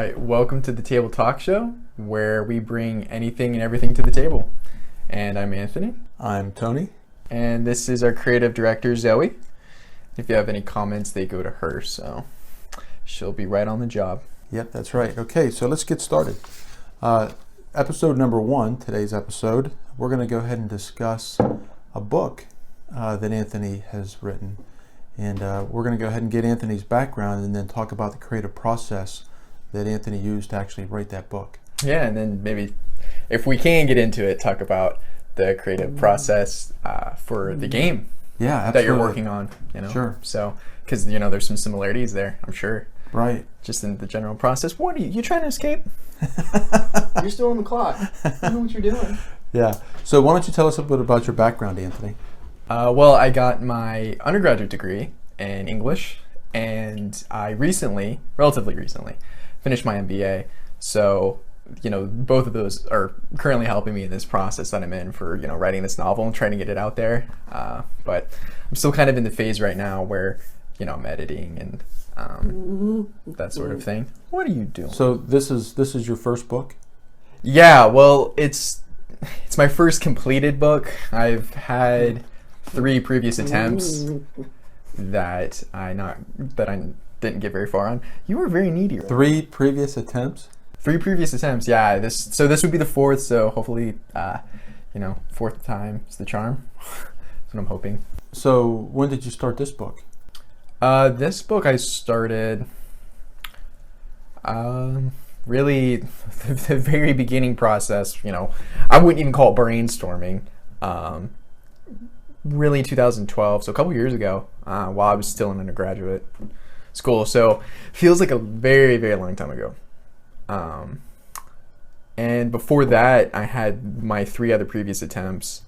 right, welcome to the Table Talk Show, where we bring anything and everything to the table. And I'm Anthony. I'm Tony. And this is our creative director, Zoe. If you have any comments, they go to her, so she'll be right on the job. Yep, that's right. Okay, so let's get started. Episode number 1, today's episode, we're going to go ahead and discuss a book that Anthony has written. And we're going to go ahead and get Anthony's background and then talk about the creative process that Anthony used to actually write that book. Yeah, and then maybe, if we can get into it, talk about the creative process for the game that you're working on. Sure. So, because, there's some similarities there, I'm sure. Right. Just in the general process. What are you trying to escape? You're still on the clock. You know what you're doing. Yeah. So why don't you tell us a bit about your background, Anthony? Well, I got my undergraduate degree in English, and I relatively recently, finished my MBA. So, both of those are currently helping me in this process that I'm in for, writing this novel and trying to get it out there. But I'm still kind of in the phase right now where, I'm editing and that sort of thing. What are you doing? So this is your first book? Yeah, well, it's my first completed book. I've had 3 previous attempts that I didn't get very far on. You were very needy. Right? 3 previous attempts? 3 previous attempts, yeah. This would be the 4th, so hopefully, 4th time is the charm. That's what I'm hoping. So when did you start this book? This book I started, really the very beginning process. I wouldn't even call it brainstorming. Really 2012, so a couple years ago, while I was still in undergraduate school. So feels like a very, very long time ago. And before that, I had my 3 other previous attempts.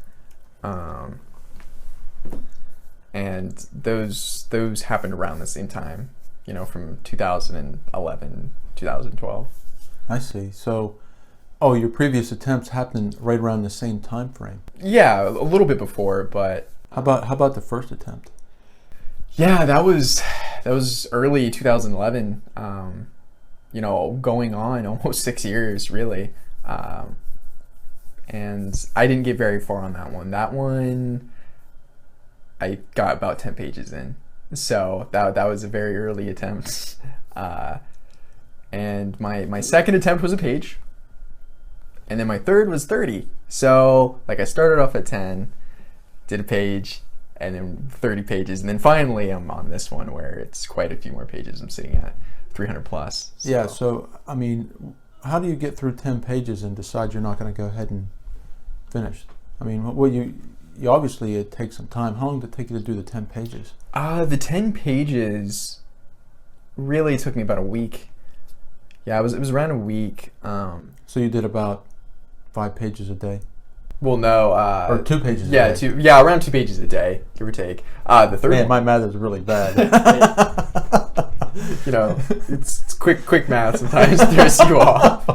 And those happened around the same time, from 2011, 2012. I see. So, your previous attempts happened right around the same time frame. Yeah, a little bit before, but how about the first attempt? Yeah, that was early 2011. Going on almost 6 years, really. And I didn't get very far on that one. That one, I got about 10 pages in. So that was a very early attempt. And my second attempt was a page. And then my third was 30. So I started off at 10, did a page, and then 30 pages. And then finally I'm on this one where it's quite a few more pages. I'm sitting at 300 plus. So. Yeah, so, how do you get through 10 pages and decide you're not going to go ahead and finish? You obviously, it takes some time. How long did it take you to do the 10 pages? The 10 pages really took me about a week. Yeah, it was around a week. So you did about 5 pages a day? Well, no. Or 2 pages a day? Yeah, around 2 pages a day, give or take. The third one, my math is really bad. It's quick math sometimes throws you off.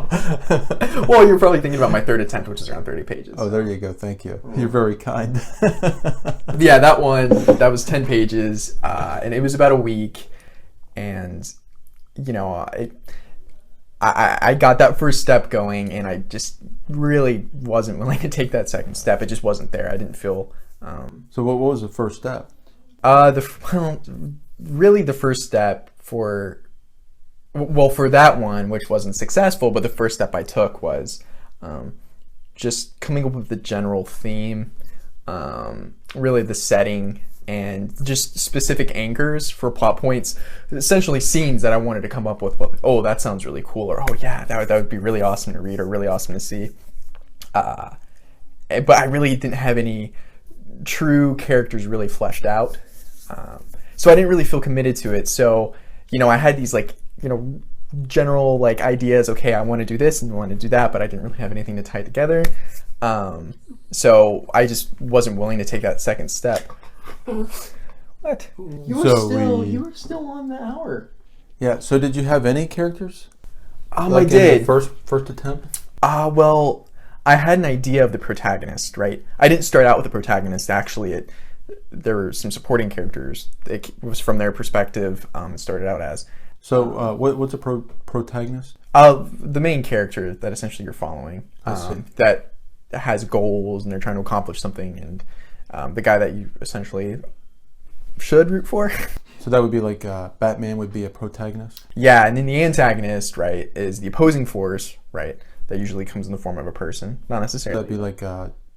Well, you're probably thinking about my third attempt, which is around 30 pages. Oh, there you go. Thank you. You're very kind. Yeah, that was 10 pages, and it was about a week, and I got that first step going, and I just really wasn't willing to take that second step. It just wasn't there. I didn't feel. So what was the first step? Really the first step for that one, which wasn't successful, but the first step I took was just coming up with the general theme, really the setting, and just specific anchors for plot points, essentially scenes that I wanted to come up with. Oh, that sounds really cool, or oh yeah, that would be really awesome to read, or really awesome to see. But I really didn't have any true characters really fleshed out. So I didn't really feel committed to it. So, I had these general ideas. Okay, I want to do this and I want to do that, but I didn't really have anything to tie together. So I just wasn't willing to take that second step. What? You were still on the hour. Yeah. So did you have any characters? I did. In the first attempt? Well, I had an idea of the protagonist, right? I didn't start out with the protagonist. Actually, there were some supporting characters. It was from their perspective. It started out as, So what's a protagonist? The main character that essentially you're following, I see. that has goals and they're trying to accomplish something, and the guy that you essentially should root for. So that would be like Batman would be a protagonist? Yeah, and then the antagonist, right, is the opposing force, right, that usually comes in the form of a person, not necessarily. That'd be like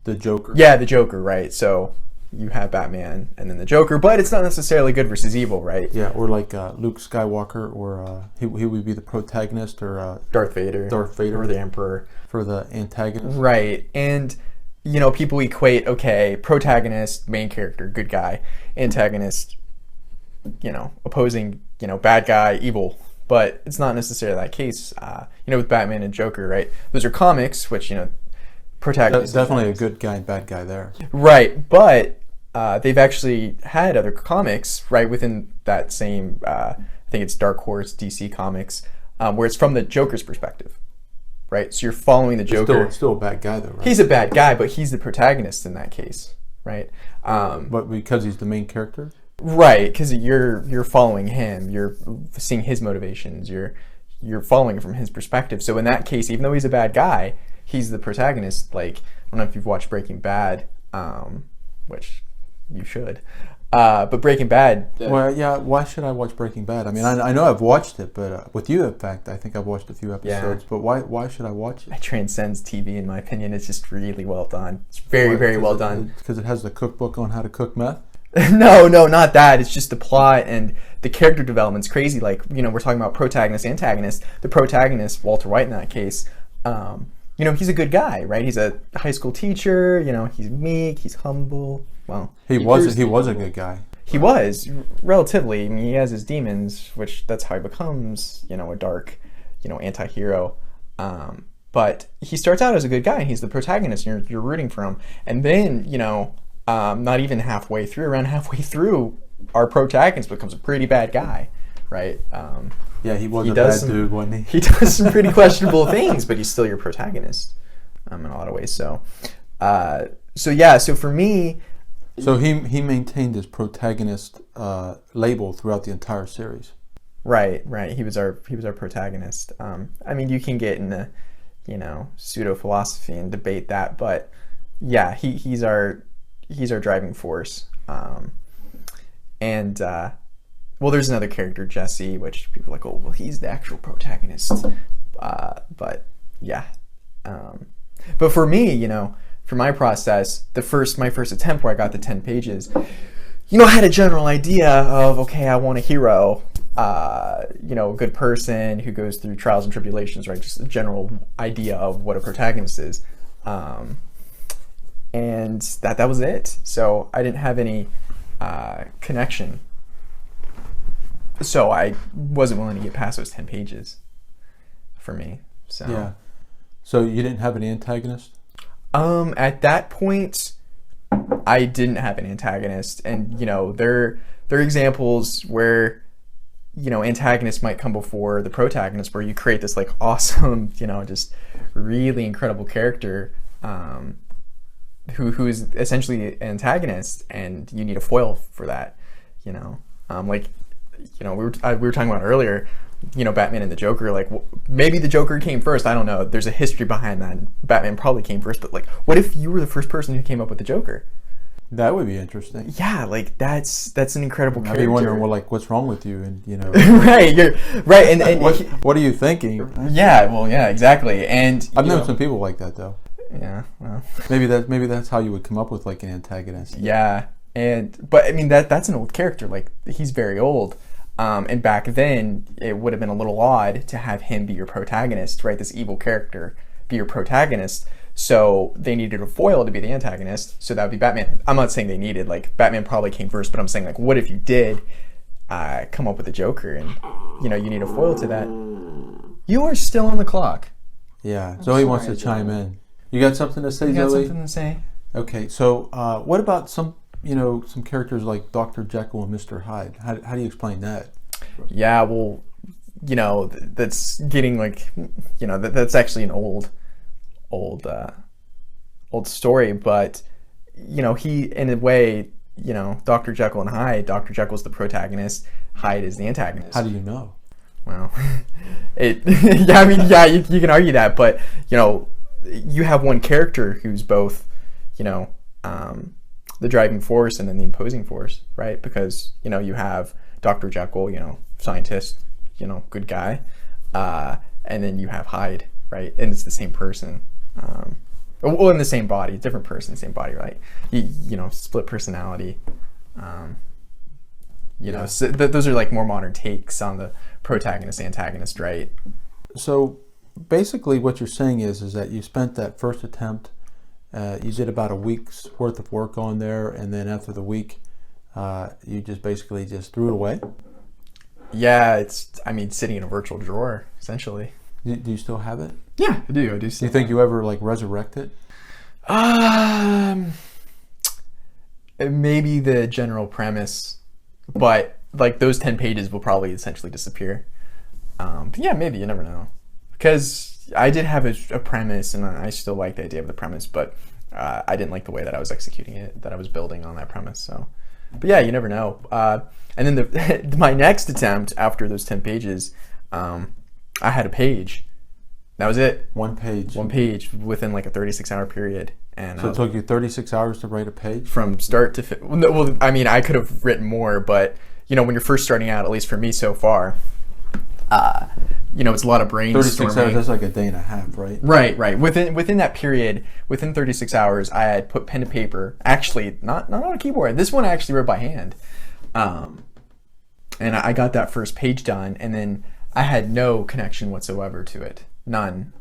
the Joker. Yeah, the Joker, right? So you have Batman and then the Joker, but it's not necessarily good versus evil, right? Yeah, or like Luke Skywalker, or he would be the protagonist, or Darth Vader. or the Emperor. for the antagonist. Right, and you know, people equate, okay, protagonist, main character, good guy, antagonist, you know, opposing, you know, bad guy, evil. But it's not necessarily that case. You know, with Batman and Joker, right? Those are comics, which, you know, protagonist. Definitely a good guy and bad guy there. Right, but they've actually had other comics, right, within that same, I think it's Dark Horse, DC Comics, where it's from the Joker's perspective, right? So you're following the Joker. Still a bad guy though, right? He's a bad guy, but he's the protagonist in that case, right? But because he's the main character? Right, because you're following him, you're seeing his motivations, you're following it from his perspective. So in that case, even though he's a bad guy, he's the protagonist. Like, I don't know if you've watched Breaking Bad, which you should. But Breaking Bad. Well, yeah. Why should I watch Breaking Bad? I mean, I know I've watched it, but with you, in fact, I think I've watched a few episodes. Yeah. But why should I watch it? It transcends TV, in my opinion. It's just really well done. It's very well done. Because it has the cookbook on how to cook meth. No, not that. It's just the plot and the character development's crazy. Like, you know, we're talking about protagonist, antagonist. The protagonist, Walter White in that case, you know, he's a good guy, right? He's a high school teacher. You know, he's meek, he's humble. Well, he was a good guy. He was, relatively. I mean, he has his demons, which that's how he becomes, you know, a dark, you know, anti-hero. But he starts out as a good guy, and he's the protagonist, and you're rooting for him. And then, you know, not even around halfway through, our protagonist becomes a pretty bad guy, right? Yeah, he was a bad dude, wasn't he? He does some pretty questionable things, but he's still your protagonist in a lot of ways. So for me... So he maintained his protagonist label throughout the entire series. Right. He was our protagonist. I mean, you can get into, you know, pseudo philosophy and debate that, but yeah, he's our driving force. Well, there's another character, Jesse, which people are like, oh, well, he's the actual protagonist. But yeah. But for me, you know, for my process, my first attempt where I got the 10 pages, you know, I had a general idea of, okay, I want a hero, you know, a good person who goes through trials and tribulations, right? Just a general idea of what a protagonist is. And that was it. So I didn't have any connection. So I wasn't willing to get past those 10 pages for me. So yeah. So you didn't have an antagonist? At that point, I didn't have an antagonist, and you know, there are examples where, you know, antagonists might come before the protagonist, where you create this like awesome, you know, just really incredible character, who is essentially an antagonist, and you need a foil for that, you know, like, you know, we were talking about earlier, you know, Batman and the Joker, like, maybe the Joker came first, I don't know, there's a history behind that, Batman probably came first, but like, what if you were the first person who came up with the Joker? That would be interesting. Yeah, like, that's an incredible character. I'd be wondering, well, like, what's wrong with you, and, you know. Right, you're right, and what are you thinking? Yeah, well, yeah, exactly, and I've known some people like that, though. Yeah, well, maybe that's how you would come up with like an antagonist. Yeah, but I mean that's an old character, like, he's very old. And back then, it would have been a little odd to have him be your protagonist, right? This evil character be your protagonist. So they needed a foil to be the antagonist. So that would be Batman. I'm not saying they needed, like, Batman probably came first, but I'm saying, like, what if you did come up with a Joker and, you know, you need a foil to that? You are still on the clock. Yeah, Zoe wants to chime in. You got something to say, Zoe? You got something to say? Okay, so what about some characters like Dr. Jekyll and Mr. Hyde? How do you explain that? Yeah, well, you know, that's getting like, you know, that's actually an old story, but, you know, he, in a way, you know, Dr. Jekyll and Hyde, Dr. Jekyll's the protagonist, Hyde is the antagonist. How do you know? Well, yeah, I mean, yeah, you can argue that, but you have one character who's both, the driving force and then the imposing force, right? Because you have Dr. Jekyll, scientist, good guy, and then you have Hyde, right? And it's the same person, well, in the same body, different person, same body, right? Split personality. So those are like more modern takes on the protagonist antagonist, right? So basically what you're saying is that you spent that first attempt, you did about a week's worth of work on there, and then after the week you just basically just threw it away? Yeah, it's sitting in a virtual drawer essentially. Do you still have it? Yeah, I do. Do you think you ever like resurrect it? Maybe the general premise, but like those 10 pages will probably essentially disappear. But yeah, maybe, you never know. Because I did have a premise, and I still like the idea of the premise, but I didn't like the way that I was executing it, that I was building on that premise. So, but yeah, you never know. And then my next attempt after those 10 pages, I had a page. That was it. One page within like a 36-hour period. And so it took you 36 hours to write a page? From start to finish. Well, I mean, I could have written more, but when you're first starting out, at least for me so far, it's a lot of brainstorming. 36 hours, that's like a day and a half, right? Right. Within that period, within 36 hours, I had put pen to paper. Actually, not on a keyboard. This one I actually wrote by hand. And I got that first page done, and then I had no connection whatsoever to it. None.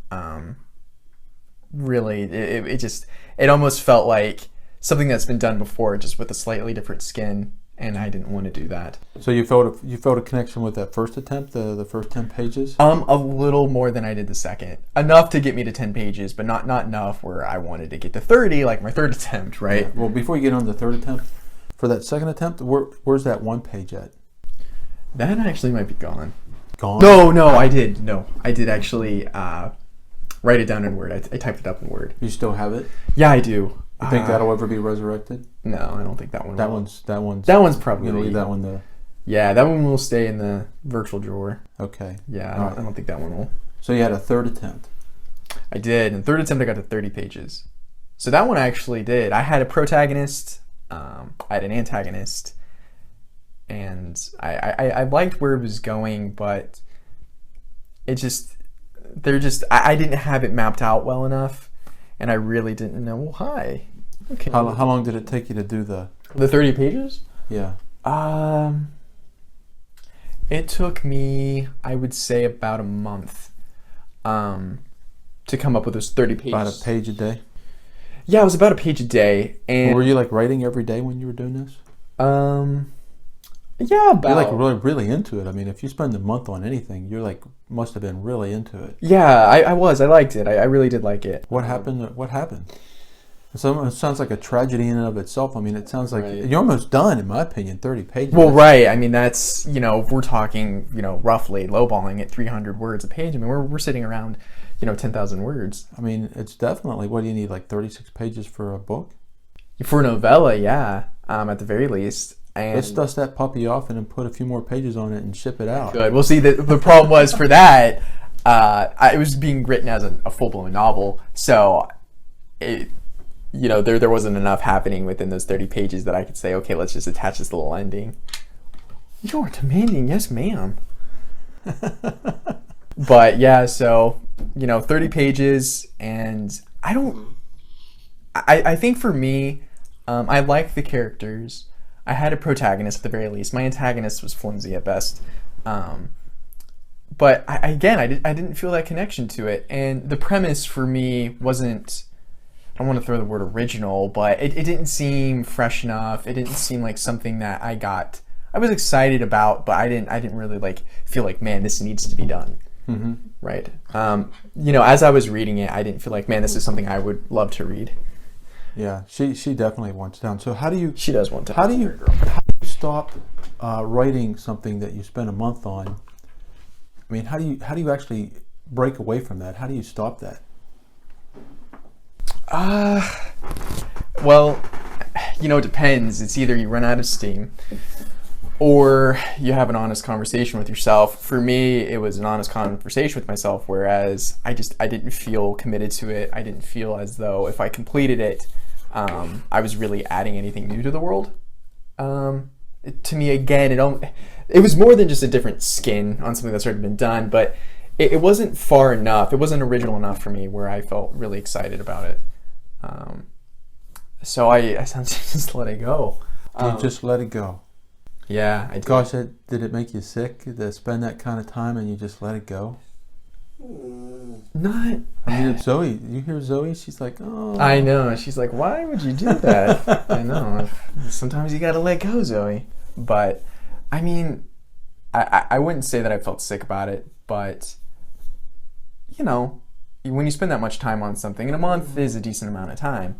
Really, it almost felt like something that's been done before, just with a slightly different skin, and I didn't want to do that. So you felt a connection with that first attempt, the first 10 pages? A little more than I did the second. Enough to get me to 10 pages, but not enough where I wanted to get to 30, like my third attempt, right? Yeah. Well, before you get on the third attempt, for that second attempt, where's that one page at? That actually might be gone. Gone? No, I did. No, I did actually write it down in Word. I typed it up in Word. You still have it? Yeah, I do. You think that'll ever be resurrected? No, I don't think that one will. That one's probably... You're gonna leave that one there? Yeah, that one will stay in the virtual drawer. Okay. Yeah, I don't think that one will. So you had a third attempt? I did. In third attempt, I got to 30 pages. So that one I actually did. I had a protagonist. I had an antagonist. And I liked where it was going, but it just... I didn't have it mapped out well enough, and I really didn't know. Well, hi. Okay. How long did it take you to do the 30 pages? Yeah. It took me, I would say, about a month to come up with those 30 pages. About a page a day? Yeah, it was about a page a day. And were you like writing every day when you were doing this? Yeah, about... You're like really into it. I mean, if you spend a month on anything, you're like must have been really into it. Yeah, I was. I liked it. I really did like it. What happened? What happened? It sounds like a tragedy in and of itself. I mean, it sounds like right. You're almost done, in my opinion. 30 pages. Well, right. I mean, that's if we're talking roughly lowballing at 300 words a page. I mean, we're sitting around 10,000 words. I mean, it's definitely. What do you need? Like 36 pages for a book? For a novella, yeah. At the very least. And let's dust that puppy off and then put a few more pages on it and ship it out. Good. Well, see, the problem was for that, it was being written as a full-blown novel, so it, there wasn't enough happening within those 30 pages that I could say, okay, let's just attach this little ending. You're demanding, yes, ma'am. But yeah, so 30 pages, and I think for me, I like the characters. I had a protagonist at the very least. My antagonist was flimsy at best. But I didn't feel that connection to it. And the premise for me wasn't, I don't want to throw the word original, but it didn't seem fresh enough. It didn't seem like something that I was excited about, but I didn't really feel like, man, this needs to be done. Mm-hmm. Right. As I was reading it, I didn't feel like, man, this is something I would love to read. Yeah, she definitely wants down. So how do you? She does want down. How do you stop writing something that you spent a month on? I mean, how do you actually break away from that? How do you stop that? Well, it depends. It's either you run out of steam, or you have an honest conversation with yourself. For me, it was an honest conversation with myself, whereas I didn't feel committed to it. I didn't feel as though if I completed it, I was really adding anything new to the world. To me, again, it was more than just a different skin on something that's already been done, but it wasn't far enough. It wasn't original enough for me where I felt really excited about it. So I just let it go. You just let it go. Yeah, I did. Gosh, did it make you sick to spend that kind of time and you just let it go? Not. I mean, Zoe, you hear Zoe? She's like, oh. I know. She's like, why would you do that? I know. Sometimes you gotta let go, Zoe. But, I mean, I wouldn't say that I felt sick about it, but, you know, when you spend that much time on something, and a month is a decent amount of time,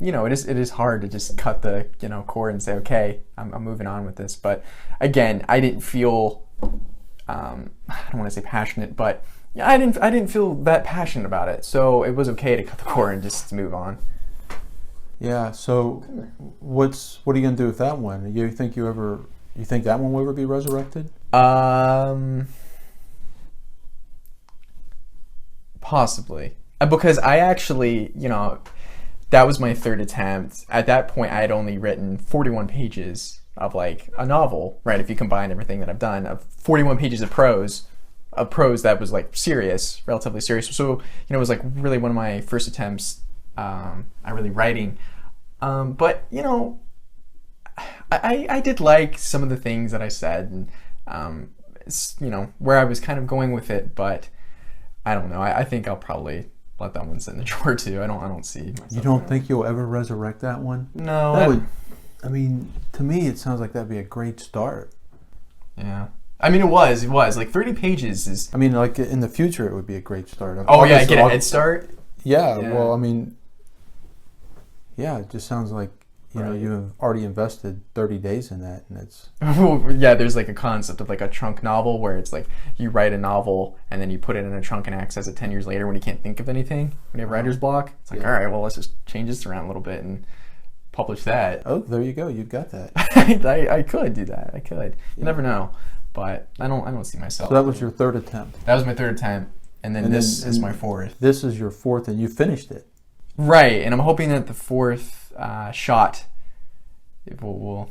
you know, it is hard to just cut the, you know, cord and say, okay, I'm moving on with this. But again, I didn't feel, I don't want to say passionate, but yeah, I didn't feel that passionate about it. So it was okay to cut the cord and just move on. Yeah. So, what are you gonna do with that one? You think that one will ever be resurrected? Possibly, because I actually, you know, that was my third attempt. At that point, I had only written 41 pages of like a novel, right? If you combine everything that I've done, of 41 pages of prose that was like serious, relatively serious. So, you know, it was like really one of my first attempts at really writing. But, you know, I did like some of the things that I said and, you know, where I was kind of going with it, but I don't know. I think I'll probably let that one sit in the drawer too. I don't see myself. You don't think you'll ever resurrect that one? No. I mean, to me, it sounds like that'd be a great start. Yeah. I mean, it was. Like 30 pages is... I mean, like in the future, it would be a great start. Oh, yeah, get a head start? Yeah, well, I mean, yeah, it just sounds like, you know, you have already invested 30 days in that, and it's... Yeah, there's like a concept of like a trunk novel where it's like you write a novel and then you put it in a trunk and access it 10 years later when you can't think of anything, when you have writer's block. It's like, all right, well, let's just change this around a little bit and publish that. Oh, there you go. You've got that. I could do that. I could. You never know. But I don't see myself. So that was your third attempt. That was my third attempt. And then this is my fourth. This is your fourth, and you finished it. Right. And I'm hoping that the fourth shot will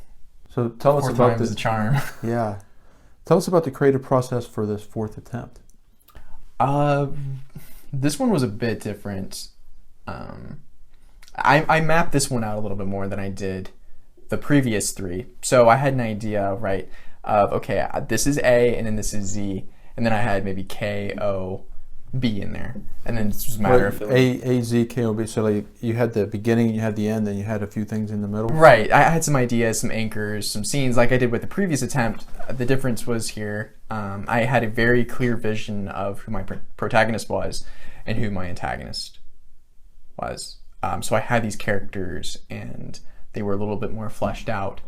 So tell us about the charm. Yeah. Tell us about the creative process for this fourth attempt. This one was a bit different. I mapped this one out a little bit more than I did the previous three. So I had an idea, right, of, okay, this is A, and then this is Z, and then I had maybe K, O, B in there. And then it's just a matter of... A, Z, K, O, B. So like you had the beginning, you had the end, then you had a few things in the middle? Right. I had some ideas, some anchors, some scenes like I did with the previous attempt. The difference was here, I had a very clear vision of who my protagonist was and who my antagonist was. So I had these characters and they were a little bit more fleshed out.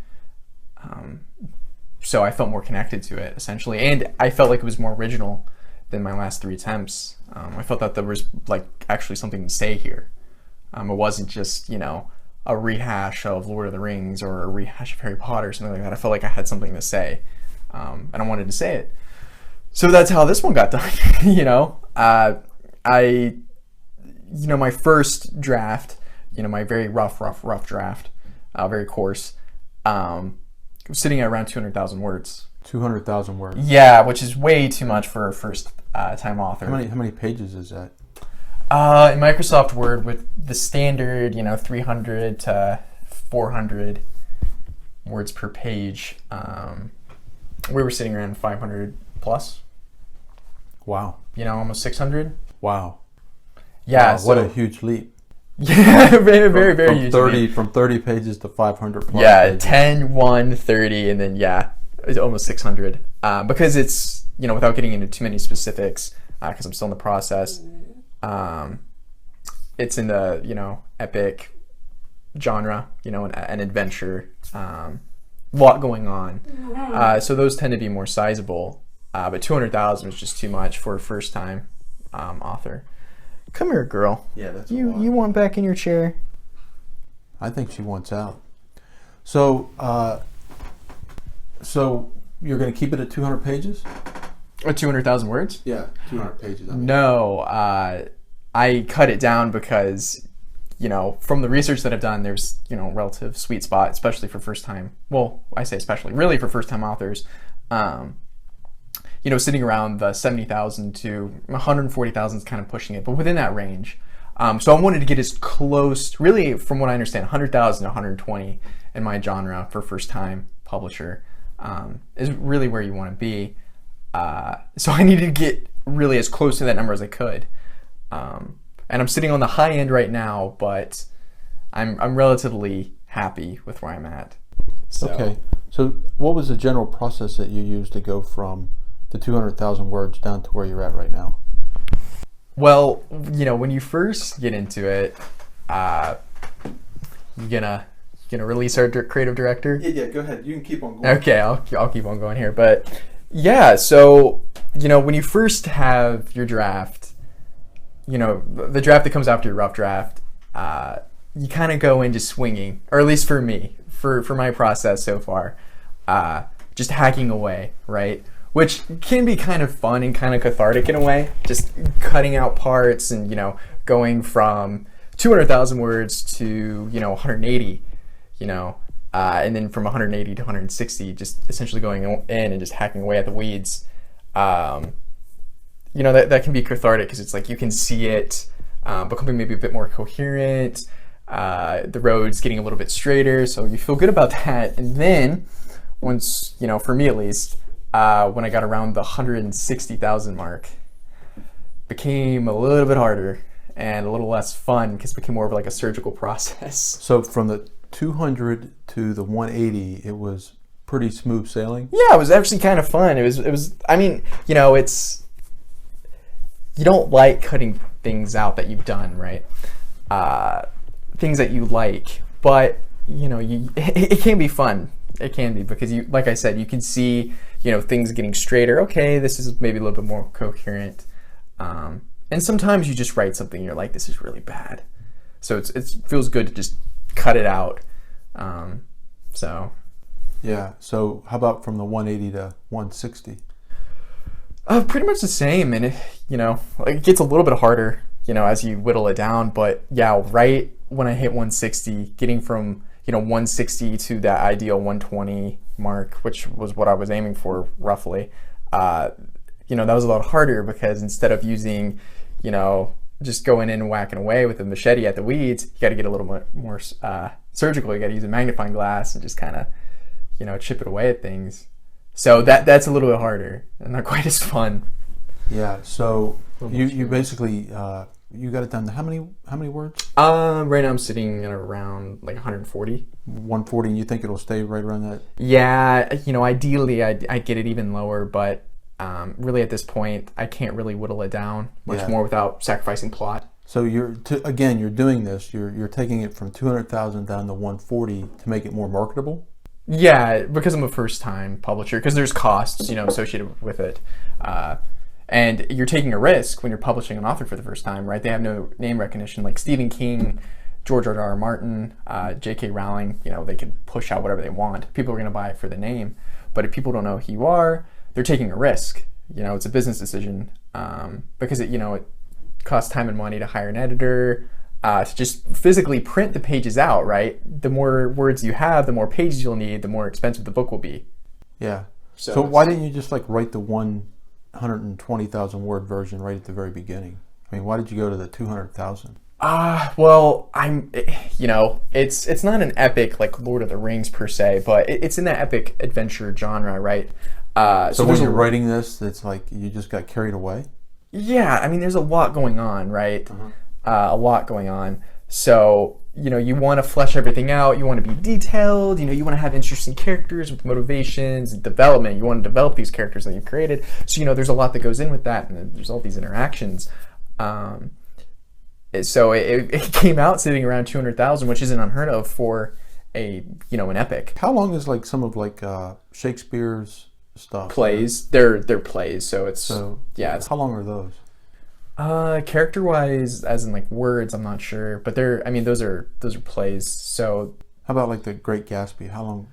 So I felt more connected to it, essentially. And I felt like it was more original than my last three attempts. I felt that there was like actually something to say here. It wasn't just, you know, a rehash of Lord of the Rings or a rehash of Harry Potter or something like that. I felt like I had something to say, and I wanted to say it. So that's how this one got done. You know, my first draft, you know, my very rough draft, very coarse, was sitting at around 200,000 words. 200,000 words. Yeah, which is way too much for a first time author. How many pages is that? In Microsoft Word, with the standard, 300 to 400 words per page, we were sitting around 500 plus. Wow. Almost 600. Wow. Yeah. Wow, what a huge leap. Yeah, very huge. From 30 pages to 500 plus. Yeah, pages. 10, 1, 30, and then it's almost 600. Because it's, without getting into too many specifics, because I'm still in the process, it's in the, epic genre, an adventure, lot going on. So those tend to be more sizable. But 200,000 was just too much for a first time author. Come here, girl. Yeah, that's you want back in your chair? I think she wants out. So, so you're going to keep it at 200 pages? Or 200,000 words? Yeah, 200 pages. I mean. No, I cut it down because, from the research that I've done, there's, relative sweet spot, especially for first time. Well, I say especially, really for first time authors. Sitting around the 70,000 to 140,000 is kind of pushing it, but within that range. So I wanted to get as close, really, from what I understand, 100,000 to 120 in my genre for first time publisher is really where you want to be. So I needed to get really as close to that number as I could. And I'm sitting on the high end right now, but I'm relatively happy with where I'm at. So. Okay. So what was the general process that you used to go from the 200,000 words down to where you're at right now? Well, when you first get into it, you're gonna release our creative director. Yeah. Go ahead. You can keep on going. Okay, I'll keep on going here. But yeah, so when you first have your draft, the draft that comes after your rough draft, you kind of go into swinging, or at least for me, for my process so far, just hacking away, right? Which can be kind of fun and kind of cathartic in a way, just cutting out parts and, going from 200,000 words to, 180, and then from 180 to 160, just essentially going in and just hacking away at the weeds. That can be cathartic because it's like you can see it becoming maybe a bit more coherent, the road's getting a little bit straighter, so you feel good about that. And then once, for me at least, when I got around the 160,000 mark, became a little bit harder and a little less fun because it became more of like a surgical process. So from the 200 to the 180, it was pretty smooth sailing? Yeah, it was actually kind of fun. It was. I mean, it's, you don't like cutting things out that you've done, right? Things that you like, but it can be fun. It can be because like I said, you can see, things getting straighter. Okay, this is maybe a little bit more coherent. And sometimes you just write something and you're like, this is really bad. So it feels good to just cut it out. Yeah. So how about from the 180 to 160? Pretty much the same. And it gets a little bit harder, as you whittle it down. But yeah, right when I hit 160, getting from 160 to that ideal 120 mark, which was what I was aiming for roughly, that was a lot harder because instead of using, just going in and whacking away with a machete at the weeds, you got to get a little bit more surgical. You got to use a magnifying glass and just kind of, chip it away at things. So that's a little bit harder and not quite as fun. Yeah. So you basically you got it down to how many words? Right now I'm sitting at around like 140. 140, and you think it'll stay right around that? Yeah. Ideally I'd get it even lower, but really at this point I can't really whittle it down much more without sacrificing plot. So you're doing this. You're taking it from 200,000 down to 140 to make it more marketable. Yeah, because I'm a first-time publisher, because there's costs, associated with it. And you're taking a risk when you're publishing an author for the first time, right? They have no name recognition. Like Stephen King, George R.R. Martin, J.K. Rowling, they can push out whatever they want. People are going to buy it for the name. But if people don't know who you are, they're taking a risk. It's a business decision because it costs time and money to hire an editor, to just physically print the pages out, right? The more words you have, the more pages you'll need, the more expensive the book will be. Yeah. So why didn't you just write the 120,000 word version right at the very beginning? I mean, why did you go to the 200,000? Well, it's not an epic like Lord of the Rings per se, but it's in that epic adventure genre, right? So when you're writing this, it's like you just got carried away? Yeah, I mean, there's a lot going on, right? A lot going on. So, you want to flesh everything out. You want to be detailed. You want to have interesting characters with motivations and development. You want to develop these characters that you've created. So, there's a lot that goes in with that, and there's all these interactions. So it came out sitting around 200,000, which isn't unheard of for an epic. How long is some of Shakespeare's stuff? Plays. They're plays. So it's how long are those? Character wise, as in words, I'm not sure, but those are plays. So How about like The Great Gatsby? How long?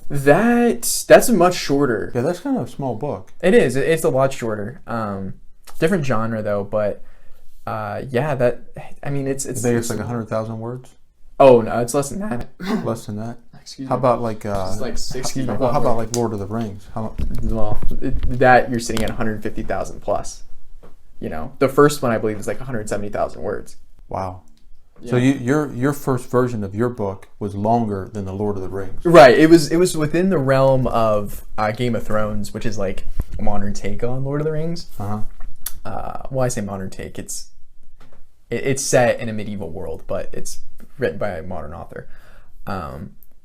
That's much shorter. Yeah, that's kind of a small book. It is. It's a lot shorter. Different genre though, but yeah, it's. I think it's like 100,000 words. Oh no, it's less than that. Less than that. Excuse How me. about like It's like 60. Well, how about like Lord of the Rings? That you're sitting at 150,000 plus. You know, the first one I believe is like 170,000 words. Wow. Yeah. So your first version of your book was longer than the Lord of the Rings. Right. It was within the realm of Game of Thrones, which is like a modern take on Lord of the Rings. Well, I say modern take. It's set in a medieval world, but it's written by a modern author.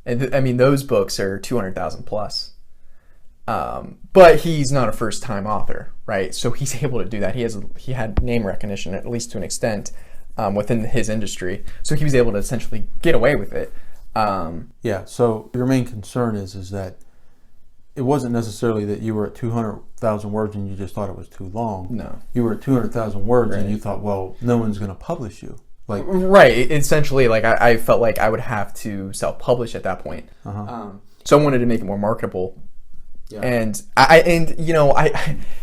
Those books are 200,000 plus. But he's not a first-time author, right? So he's able to do that. He had name recognition, at least to an extent, within his industry. So he was able to essentially get away with it. Yeah. So your main concern is that it wasn't necessarily that you were at 200,000 words and you just thought it was too long. No. You were at 200,000 words Right. and you thought, well, no one's going to publish you. Like, right. Essentially, like I felt like I would have to self-publish at that point. So I wanted to make it more marketable. Yeah. And I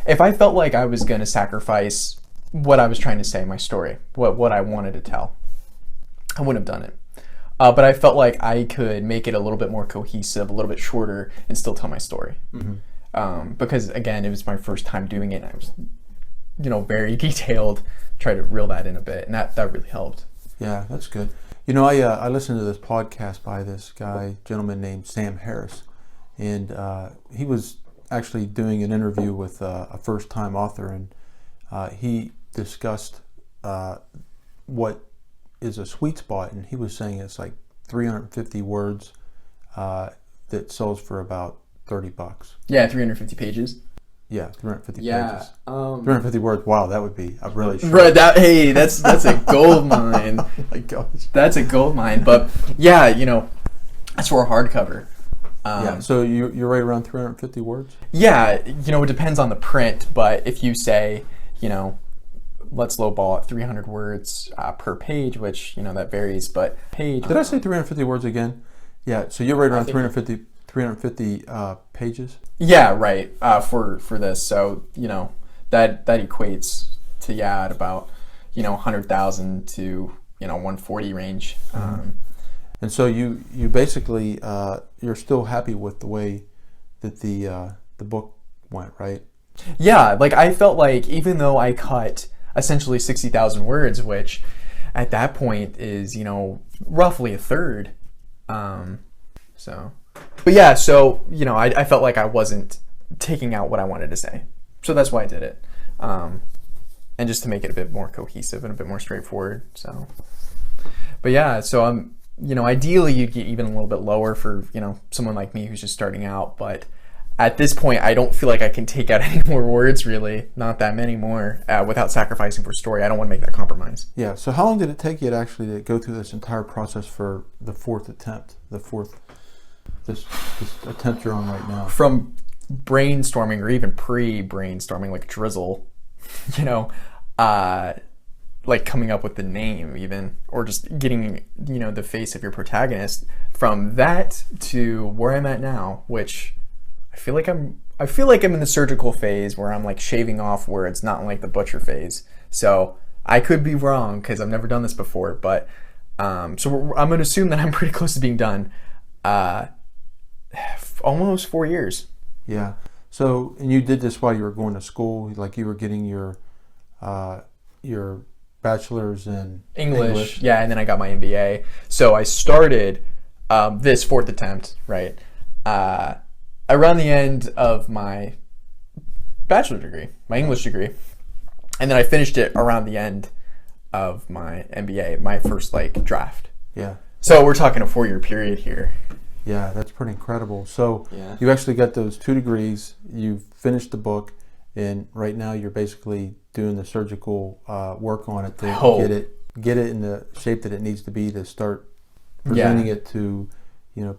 if I felt like I was going to sacrifice what I was trying to say, my story, what I wanted to tell, I wouldn't have done it. But I felt like I could make it a little bit more cohesive, a little bit shorter, and still tell my story. Because again, it was my first time doing it, and I was, very detailed. Try to reel that in a bit, and that really helped. yeah, that's good. I listened to this podcast by this gentleman named Sam Harris, and he was actually doing an interview with a first-time author, and he discussed what is a sweet spot, and he was saying it's like 350 words that sells for about $30. Yeah, 350 pages. Yeah, 350 Yeah. pages. 350 words. Wow, that would be a really short. Right. That's a gold mine. Oh my gosh. That's a gold mine. But yeah, that's for a hardcover. Yeah. So you're right around 350 words. Yeah, it depends on the print, but if you say, let's lowball at 300 words per page, which that varies, but page. Did I say 350 words again? Yeah. So you're right around think- 350 pages. Yeah, right. For this, so that equates to at about 100,000 to 140 range. And so you basically you're still happy with the way that the book went, right? Yeah, like I felt like even though I cut essentially 60,000 words, which at that point is roughly a third. But yeah, so I felt like I wasn't taking out what I wanted to say, so that's why I did it, and just to make it a bit more cohesive and a bit more straightforward. So, but yeah, so ideally you'd get even a little bit lower for someone like me who's just starting out, but at this point I don't feel like I can take out any more words, really, not that many more, without sacrificing for story. I don't want to make that compromise. Yeah. So how long did it take you to go through this entire process for the fourth attempt, this attempt you're on right now? From brainstorming or even pre-brainstorming, like drizzle, like coming up with the name even, or just getting the face of your protagonist, from that to where I'm at now, which I feel like I'm in the surgical phase where I'm like shaving off words, not like the butcher phase. So I could be wrong because I've never done this before, but I'm going to assume that I'm pretty close to being done. Almost 4 years. Yeah. So, and you did this while you were going to school, like you were getting your bachelor's in English. Yeah, and then I got my MBA. So I started this fourth attempt, right, around the end of my bachelor degree, my English degree, and then I finished it around the end of my MBA, my first draft. Yeah. So we're talking a 4-year period here. Yeah, that's pretty incredible. So Yeah. you actually got those 2 degrees, you've finished the book, and right now you're basically doing the surgical work on it to get it in the shape that it needs to be to start presenting it to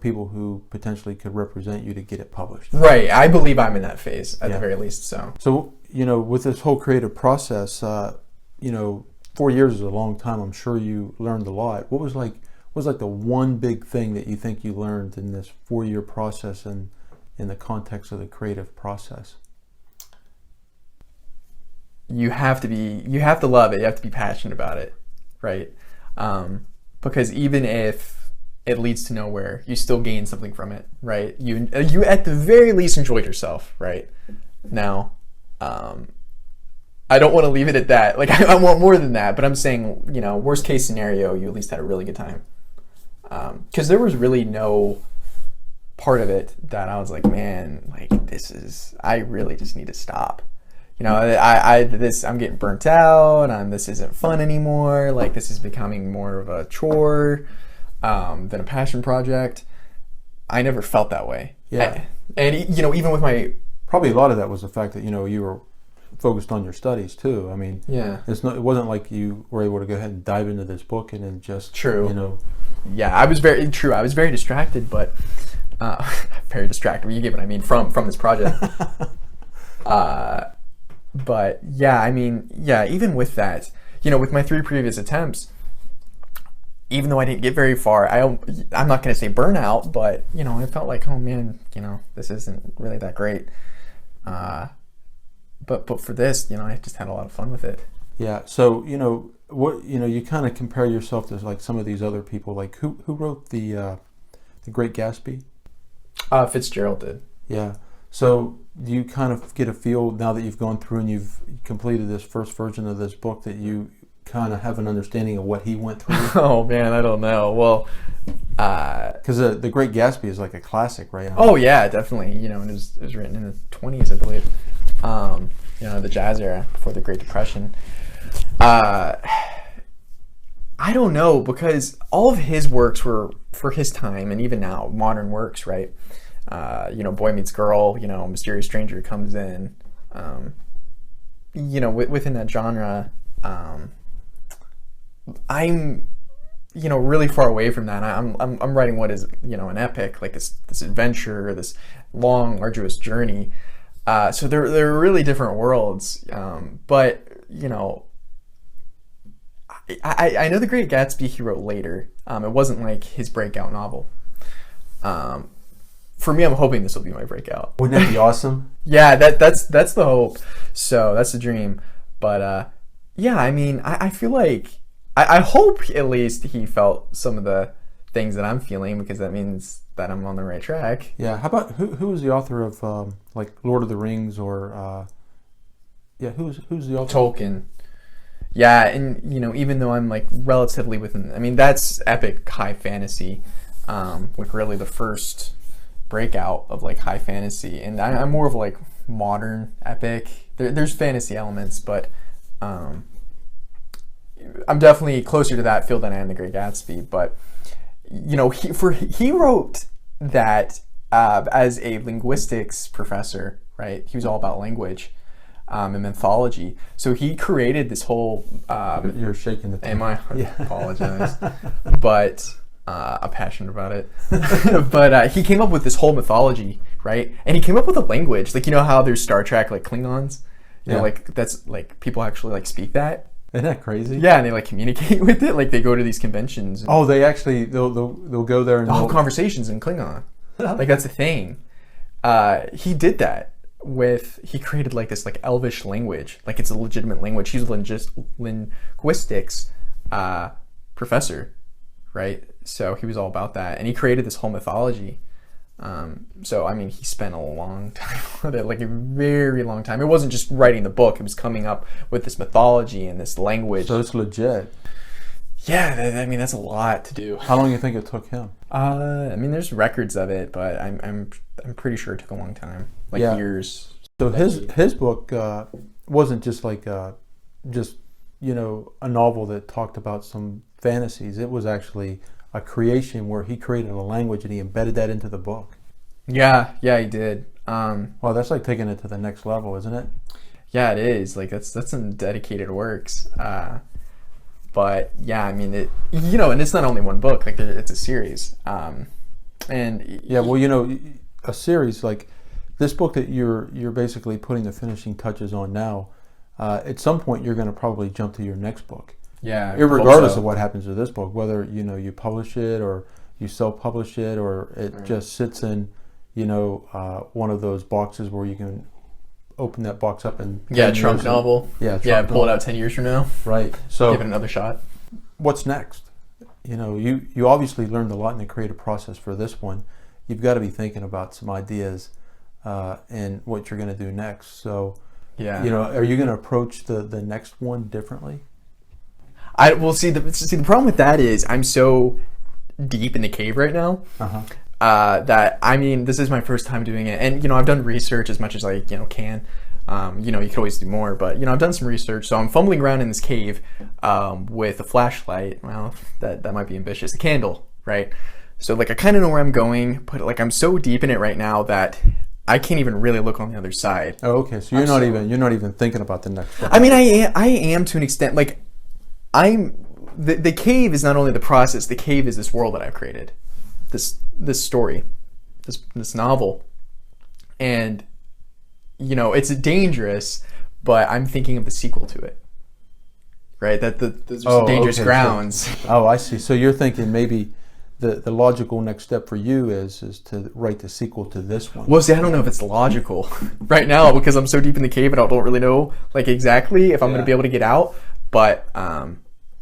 people who potentially could represent you to get it published. Right. I believe I'm in that phase at the very least. So with this whole creative process, 4 years is a long time. I'm sure you learned a lot. What was like the one big thing that you think you learned in this 4-year process and in the context of the creative process? You have to love it. You have to be passionate about it, right? Because even if it leads to nowhere, you still gain something from it, right? You at the very least enjoyed yourself, right? Now, I don't want to leave it at that. Like, I want more than that, but I'm saying, worst case scenario, you at least had a really good time. Because there was really no part of it that I was like, man, like, I really just need to stop. I'm getting burnt out, and this isn't fun anymore. Like, this is becoming more of a chore than a passion project. I never felt that way. Yeah. And even with my... Probably a lot of that was the fact that, you were focused on your studies too. I mean, yeah, it wasn't like you were able to go ahead and dive into this book and then just... True. Yeah, I was very distracted, but... very distracted. You get what I mean from this project. But yeah, I mean, yeah, even with that, with my 3 previous attempts, even though I didn't get very far, I'm not going to say burnout, but, I felt like, oh man, this isn't really that great. But for this, I just had a lot of fun with it. Yeah. So, you kind of compare yourself to like some of these other people, like who wrote the Great Gatsby? Fitzgerald did. Yeah. So do you kind of get a feel now that you've gone through and you've completed this first version of this book that you kind of have an understanding of what he went through? Oh man, I don't know. Well, because the Great Gatsby is like a classic, right? Oh yeah, definitely. It was written in the 20s, I believe. The jazz era before the Great Depression. I don't know, because all of his works were for his time, and even now, modern works, right? Boy Meets Girl, Mysterious Stranger comes in. Within that genre, I'm, really far away from that. I'm writing what is, an epic, like this adventure, this long, arduous journey. So they're really different worlds. But, I know The Great Gatsby he wrote later. It wasn't like his breakout novel. For me, I'm hoping this will be my breakout. Wouldn't that be awesome? Yeah, that's the hope. So that's the dream. But yeah, I mean, I feel like I hope at least he felt some of the things that I'm feeling, because that means that I'm on the right track. Yeah. How about who was the author of like Lord of the Rings or who's the author? Tolkien. Yeah, and even though I'm like relatively within, I mean, that's epic high fantasy, like really the first breakout of like high fantasy, and I'm more of like modern epic. There's fantasy elements, but I'm definitely closer to that field than I am The Great Gatsby. But he wrote that as a linguistics professor, right? He was all about language and mythology. So he created this whole. You're shaking the thing. Am I? Yeah. I apologize, but. I'm passionate about it. But he came up with this whole mythology, right? And he came up with a language, like how there's Star Trek, like Klingons, like that's like people actually like speak that. Isn't that crazy? Yeah, and they like communicate with it. Like they go to these conventions. Oh, they actually they'll go there and hold conversations in Klingon. Like that's a thing. He did that he created like this like Elvish language, like it's a legitimate language. He's a linguistics professor. Right, so he was all about that, and he created this whole mythology. So I mean, he spent a long time with it, like a very long time. It wasn't just writing the book; it was coming up with this mythology and this language. So it's legit. Yeah, I mean that's a lot to do. How long do you think it took him? I mean, there's records of it, but I'm pretty sure it took a long time, like years. So his book wasn't just like a novel that talked about some fantasies. It was actually a creation where he created a language and he embedded that into the book. Yeah, he did. Well, that's like taking it to the next level, isn't it? Yeah, it is. Like that's some dedicated works. But yeah, I mean it. And it's not only one book. Like it's a series. And yeah, well, a series like this book that you're basically putting the finishing touches on now. At some point, you're going to probably jump to your next book. Yeah. Irregardless of what happens to this book, whether you publish it or you self-publish it, or it just sits in one of those boxes where you can open that box up and Trump novel. Pull it out 10 years from now. Right. So give it another shot. What's next? You obviously learned a lot in the creative process for this one. You've got to be thinking about some ideas and what you're going to do next. So, are you going to approach the next one differently? The problem with that is I'm so deep in the cave right now that this is my first time doing it, and I've done research as much as I can. You could always do more, but I've done some research, so I'm fumbling around in this cave with a flashlight. Well, that might be ambitious. A candle, right? So I kind of know where I'm going, but I'm so deep in it right now that I can't even really look on the other side. Oh, okay. So you're not even thinking about the next step. I am to an extent. The cave is not only the process. The cave is this world that I've created, this story, this novel, and it's dangerous, but I'm thinking of the sequel to it. Right? Those are dangerous grounds. So, I see. So you're thinking maybe the logical next step for you is to write the sequel to this one. Well, see, I don't know if it's logical right now because I'm so deep in the cave and I don't really know exactly if I'm going to be able to get out. But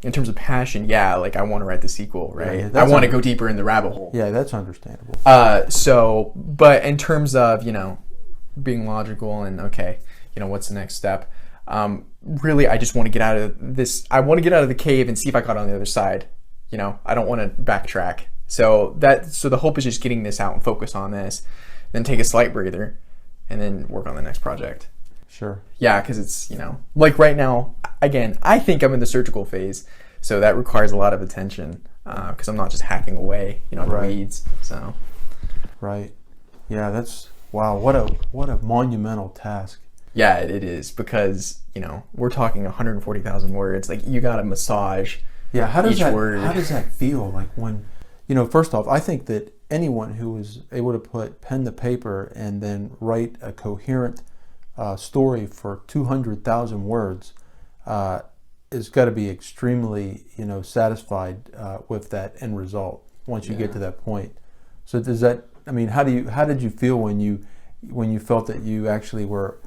in terms of passion, I want to write the sequel, right? I want to go deeper in the rabbit hole. Yeah, that's understandable. But in terms of, being logical and what's the next step? Really, I just want to get out of this. I want to get out of the cave and see if I got on the other side. I don't want to backtrack. So the hope is just getting this out and focus on this, then take a slight breather, and then work on the next project. Sure. Yeah, because it's right now. Again, I think I'm in the surgical phase, so that requires a lot of attention because I'm not just hacking away, the weeds. So. Right. Yeah, that's. Wow, what a monumental task. Yeah, it is because, we're talking 140,000 words. You got to massage each word. How does that feel? When, first off, I think that anyone who is able to put pen to paper and then write a coherent story for 200,000 words is got to be extremely, satisfied with that end result once you get to that point. So does that? I mean, how did you feel when you felt that you actually were,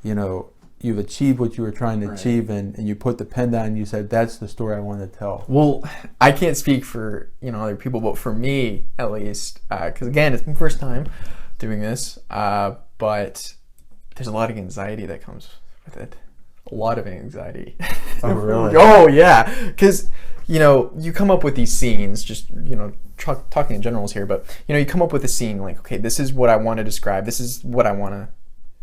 you've achieved what you were trying to achieve, and you put the pen down and you said, that's the story I want to tell? Well, I can't speak for other people, but for me at least, because again, it's my first time doing this, but there's a lot of anxiety that comes with it. A lot of anxiety. Oh, really? Oh, yeah. Because, you come up with these scenes, just, talking in generals here, but, you come up with a scene okay, this is what I want to describe. This is what I want to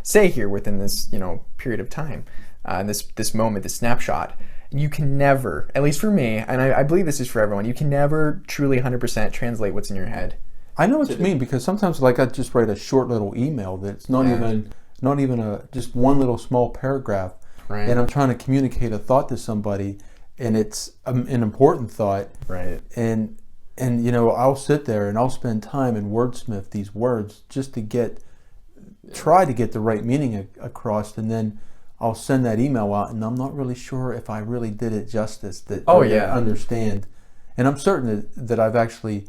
say here within this, period of time, this moment, this snapshot. You can never, at least for me, and I believe this is for everyone, you can never truly 100% translate what's in your head. I know what you mean, because sometimes I just write a short little email that's not even just one little small paragraph. Right. And I'm trying to communicate a thought to somebody, and it's an important thought. Right. And I'll sit there and I'll spend time and wordsmith these words just to try to get the right meaning across, and then I'll send that email out, and I'm not really sure if I really did it justice that understand. And I'm certain that I've actually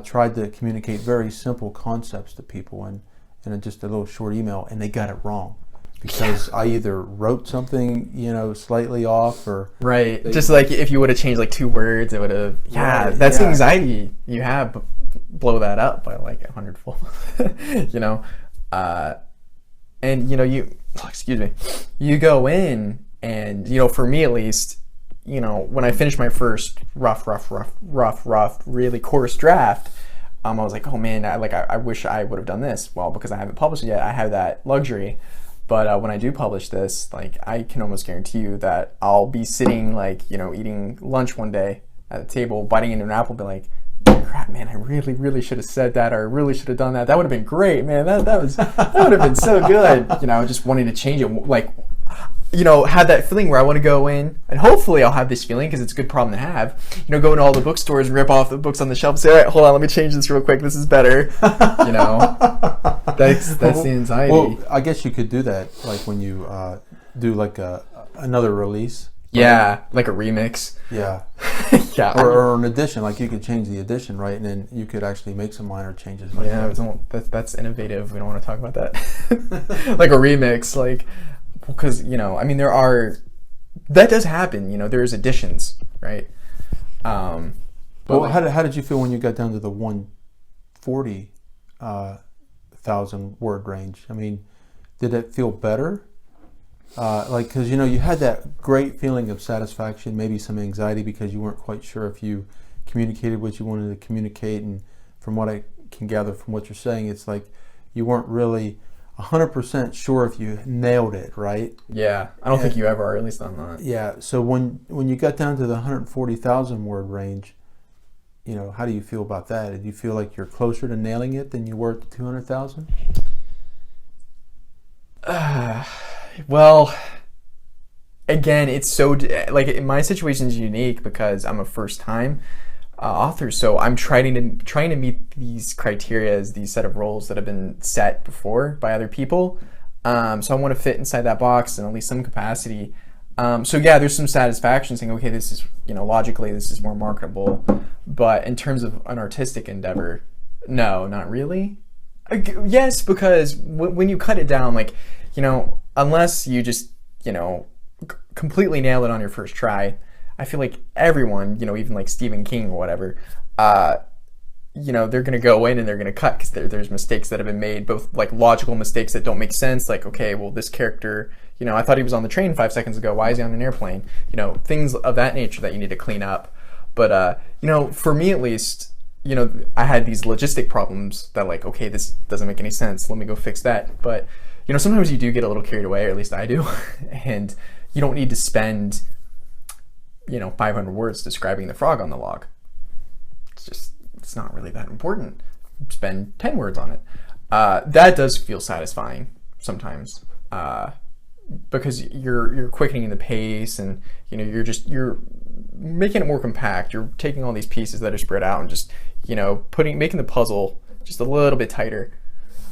tried to communicate very simple concepts to people in just a little short email, and they got it wrong. Because I either wrote something, slightly off, or just if you would have changed 2 words, it would have. Yeah, that's the anxiety you have. Blow that up by 100-fold, and you. Excuse me. You go in, and for me at least, when I finished my first rough, really coarse draft, I was like, oh man, I wish I would have done this. Well, because I haven't published it yet, I have that luxury. But when I do publish this, I can almost guarantee you that I'll be sitting, eating lunch one day at a table, biting into an apple, and be like, crap, man, I really, really should have said that, or I really should have done that. That would have been great, man. That would have been so good. Just wanting to change it, had that feeling where I want to go in, and hopefully I'll have this feeling because it's a good problem to have. Go into all the bookstores and rip off the books on the shelf and say, all right, hold on, let me change this real quick. This is better. That's the anxiety. Well, I guess you could do that, when you do another release. Yeah, like a remix. Yeah. Yeah. Or an addition, like you could change the addition, right? And then you could actually make some minor changes. Yeah, that's innovative. We don't want to talk about that. Like a remix, like, because, I mean, that does happen, there's additions, right? Well, how did you feel when you got down to the 140,000 word range? I mean, did it feel better? Because you had that great feeling of satisfaction, maybe some anxiety because you weren't quite sure if you communicated what you wanted to communicate, and from what I can gather from what you're saying, it's like you weren't really 100% sure if you nailed it, right? Yeah, I don't think you ever are, at least I'm not. Yeah, so when you got down to the 140,000 word range, how do you feel about that? Did you feel like you're closer to nailing it than you were at the 200,000? Well, again, it's so like my situation is unique because I'm a first-time author, so I'm trying to meet these criteria, these set of roles that have been set before by other people. So I want to fit inside that box in at least some capacity. So yeah, there's some satisfaction saying, okay, this is logically this is more marketable, but in terms of an artistic endeavor, no, not really. Yes, because when you cut it down, like, unless you just, completely nail it on your first try, I feel like everyone, even like Stephen King or whatever, they're going to go in and they're going to cut because there's mistakes that have been made, both like logical mistakes that don't make sense. Like, okay, well, this character, I thought he was on the train 5 seconds ago. Why is he on an airplane? Things of that nature that you need to clean up. But, for me at least, I had these logistic problems that like, okay, this doesn't make any sense. Let me go fix that. But, sometimes you do get a little carried away, or at least I do. And you don't need to spend, 500 words describing the frog on the log. It's not really that important. Spend 10 words on it. That does feel satisfying sometimes. Because you're quickening the pace, and you're making it more compact. You're taking all these pieces that are spread out and just making the puzzle just a little bit tighter.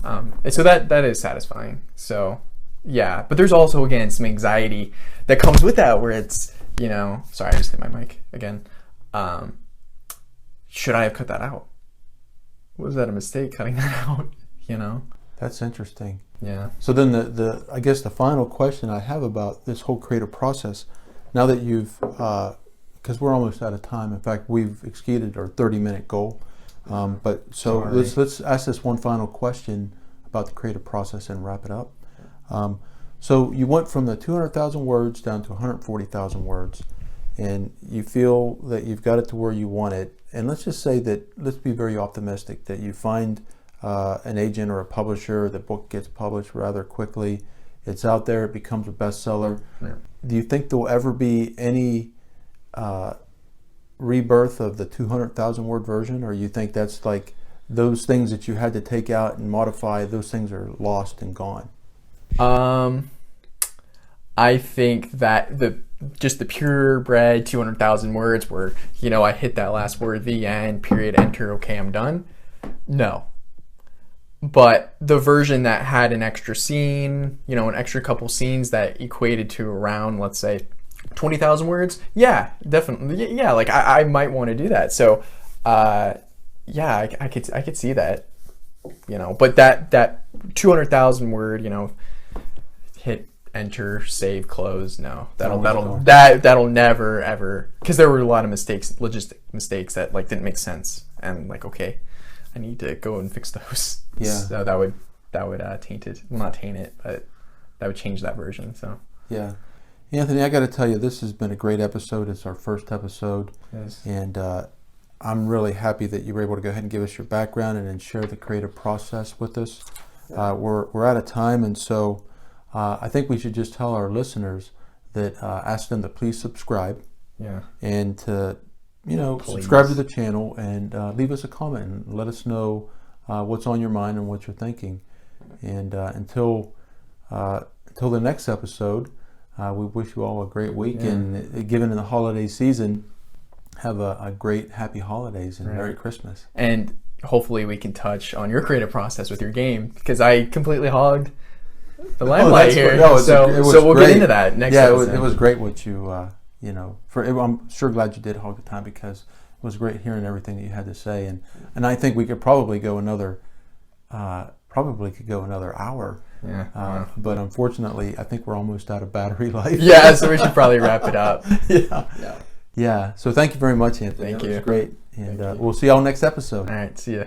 And so that is satisfying. So yeah, but there's also again some anxiety that comes with that, where it's sorry, I just hit my mic again. Should I have cut that out? Was that a mistake cutting that out? That's interesting. Yeah. So then the I guess the final question I have about this whole creative process, now that you've, because we're almost out of time. In fact, we've exceeded our 30-minute goal. But so let's ask this one final question about the creative process and wrap it up. So you went from the 200,000 words down to 140,000 words, and you feel that you've got it to where you want it. And let's just say that, let's be very optimistic, that you find an agent or a publisher, the book gets published rather quickly, it's out there, it becomes a bestseller. Yeah. Do you think there'll ever be any rebirth of the 200,000 word version, or you think that's like those things that you had to take out and modify, those things are lost and gone? I think that the purebred 200,000 words where I hit that last word, the end, period, enter, okay, I'm done. No. But the version that had an extra scene, an extra couple scenes that equated to around, let's say, 20,000 words, yeah, definitely, yeah. Like I might want to do that. So, yeah, I could see that, But that 200,000 word, hit enter, save, close. No, that'll never ever, because there were a lot of logistic mistakes that like didn't make sense, and like, okay, I need to go and fix those. Yeah. So that would taint it. Well, not taint it, but that would change that version. So yeah. Anthony, I got to tell you, this has been a great episode. It's our first episode. Yes. And I'm really happy that you were able to go ahead and give us your background and then share the creative process with us. We're out of time, and so I think we should just tell our listeners that ask them to please subscribe. Yeah. And to Please. subscribe to the channel and leave us a comment and let us know what's on your mind and what you're thinking. And until the next episode, we wish you all a great week, and given in the holiday season, have a great happy holidays and Merry Christmas. And hopefully we can touch on your creative process with your game, because I completely hogged the limelight here. No, so we'll get into that next episode. It was great what you I'm sure glad you did hog the time, because it was great hearing everything that you had to say, and I think we could probably go another hour. Yeah. But unfortunately, I think we're almost out of battery life. Yeah, so we should probably wrap it up. Yeah. So thank you very much, Anthony. Thank That you. was great, and Thank you. we'll see y'all next episode. All right, see ya.